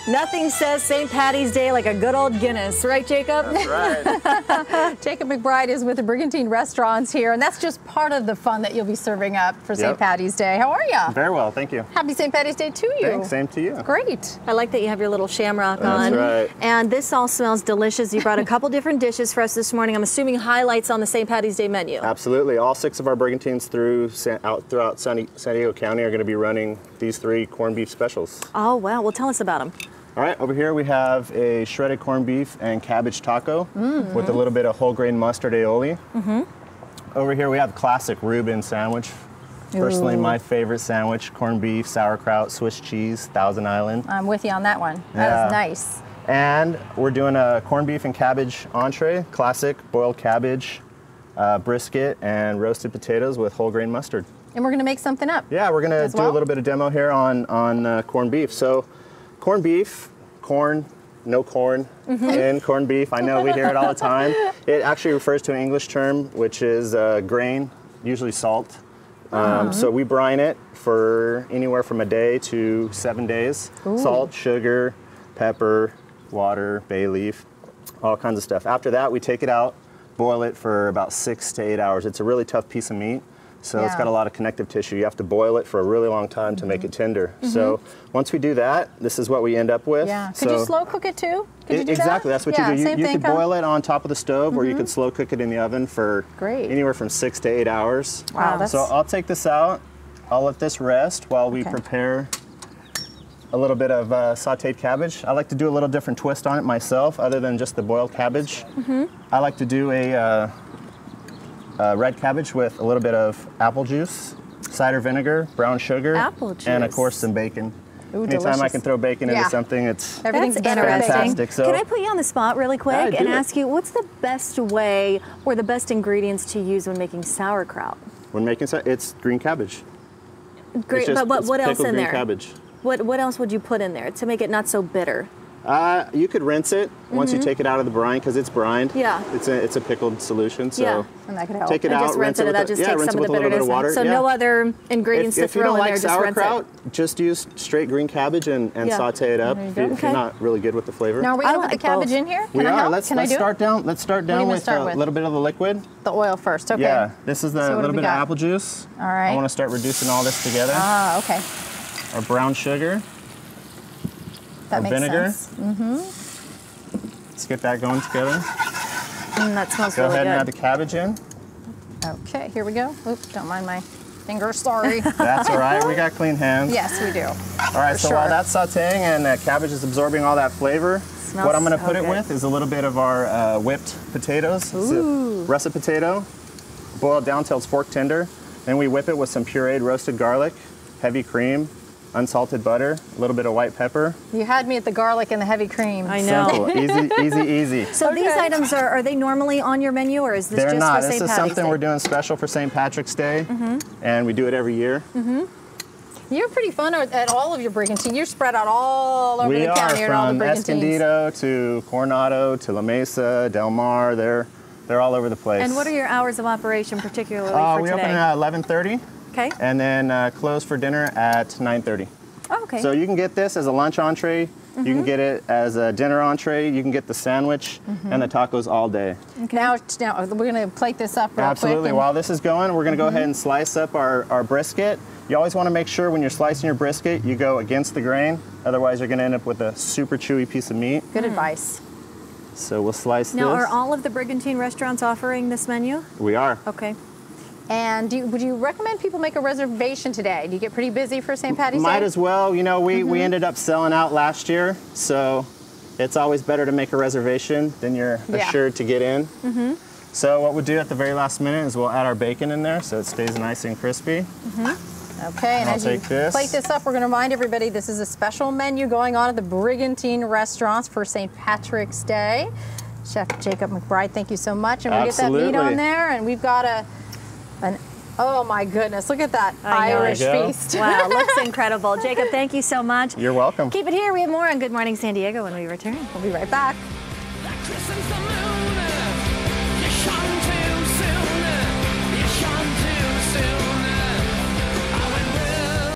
Nothing says St. Patty's Day like a good old Guinness, right, Jacob? That's right. Jacob McBride is with the Brigantine Restaurants here, and that's just part of the fun that you'll be serving up for St. Patty's Day. How are you? Very well, thank you. Happy St. Patty's Day to you. Thanks, same to you. Great. I like that you have your little shamrock on. That's right. And this all smells delicious. You brought a couple different dishes for us this morning. I'm assuming highlights on the St. Patty's Day menu. Absolutely. All 6 of our Brigantines throughout San Diego County are going to be running these 3 corned beef specials. Oh, wow. Well, tell us about them. All right, over here we have a shredded corned beef and cabbage taco with a little bit of whole grain mustard aioli. Over here we have classic Reuben sandwich. Personally, my favorite sandwich: corned beef, sauerkraut, Swiss cheese, Thousand Island. I'm with you on that one. That is nice. And we're doing a corned beef and cabbage entree, classic boiled cabbage, brisket, and roasted potatoes with whole grain mustard. And we're going to make something up. Yeah, we're going to do a little bit of demo here on corned beef. So, corned beef, corn, no corn in corned beef. I know we hear it all the time. It actually refers to an English term, which is grain, usually salt. So we brine it for anywhere from a day to 7 days. Salt, sugar, pepper, water, bay leaf, all kinds of stuff. After that, we take it out, boil it for about 6 to 8 hours. It's a really tough piece of meat. So it's got a lot of connective tissue. You have to boil it for a really long time to make it tender. So once we do that, this is what we end up with. Yeah. Could you slow cook it too? Could you do exactly. that? That's what you do. You could boil it on top of the stove, or you could slow cook it in the oven for anywhere from 6 to 8 hours. Wow. So I'll take this out. I'll let this rest while we prepare a little bit of sauteed cabbage. I like to do a little different twist on it myself, other than just the boiled cabbage. I like to do a red cabbage with a little bit of apple juice, cider vinegar, brown sugar, and of course some bacon. Ooh, Anytime delicious. I can throw bacon into something, it's fantastic. So, can I put you on the spot really quick and ask you, what's the best way or the best ingredients to use when making sauerkraut? When making it's green cabbage. Great, but what else in there? Cabbage. What else would you put in there to make it not so bitter? You could rinse it once you take it out of the brine, because it's brined. Yeah. It's a pickled solution. So and that could help. Take it out, just rinse it. That just takes some of the bitterness. So no other ingredients to throw in there. If you don't like sauerkraut, just use straight green cabbage and saute it up. If you're not really good with the flavor. Now are we going to put the cabbage in here? We are. Let's start down with a little bit of the liquid. The oil first. Okay. Yeah. This is the little bit of apple juice. All right. I want to start reducing all this together. Ah, okay. Our brown sugar. That makes vinegar. sense. Let's get that going together. That smells really good. Go ahead and add the cabbage in. Okay, here we go. Oops, don't mind my fingers, sorry. That's all right, we got clean hands. Yes, we do. All right, so while that's sauteing and the cabbage is absorbing all that flavor, what I'm going to put it with is a little bit of our whipped potatoes. Ooh. Russet potato, boiled down till it's fork tender. Then we whip it with some pureed roasted garlic, heavy cream, unsalted butter, a little bit of white pepper. You had me at the garlic and the heavy cream. I know. Simple, easy, easy, easy. So these items, are they normally on your menu, or is this just for St. Patty's Day? This is something we're doing special for St. Patrick's Day, and we do it every year. You're pretty fun at all of your Brigantine. You're spread out all over the county and all the from Brigantines. Escondido to Coronado to La Mesa, Del Mar. They're all over the place. And what are your hours of operation, particularly for we today? open at 11:30. Okay. And then close for dinner at 9:30. Oh, okay. So you can get this as a lunch entree. You can get it as a dinner entree. You can get the sandwich and the tacos all day. Okay. Now we're going to plate this up real Absolutely. quick. While this is going, we're going to go ahead and slice up our brisket. You always want to make sure when you're slicing your brisket, you go against the grain. Otherwise, you're going to end up with a super chewy piece of meat. Good advice. So we'll slice this. Now, are all of the Brigantine restaurants offering this menu? We are. Okay. And would you recommend people make a reservation today? Do you get pretty busy for St. Patty's Day? Might as well. You know, we ended up selling out last year, so it's always better to make a reservation than you're assured to get in. So what we'll do at the very last minute is we'll add our bacon in there so it stays nice and crispy. Okay, and as you plate this up, we're going to remind everybody this is a special menu going on at the Brigantine Restaurants for St. Patrick's Day. Chef Jacob McBride, thank you so much. And we'll get that meat on there, and we've got oh my goodness, look at that Irish feast. Wow, looks incredible. Jacob, thank you so much. You're welcome. Keep it here. We have more on Good Morning San Diego when we return. We'll be right back.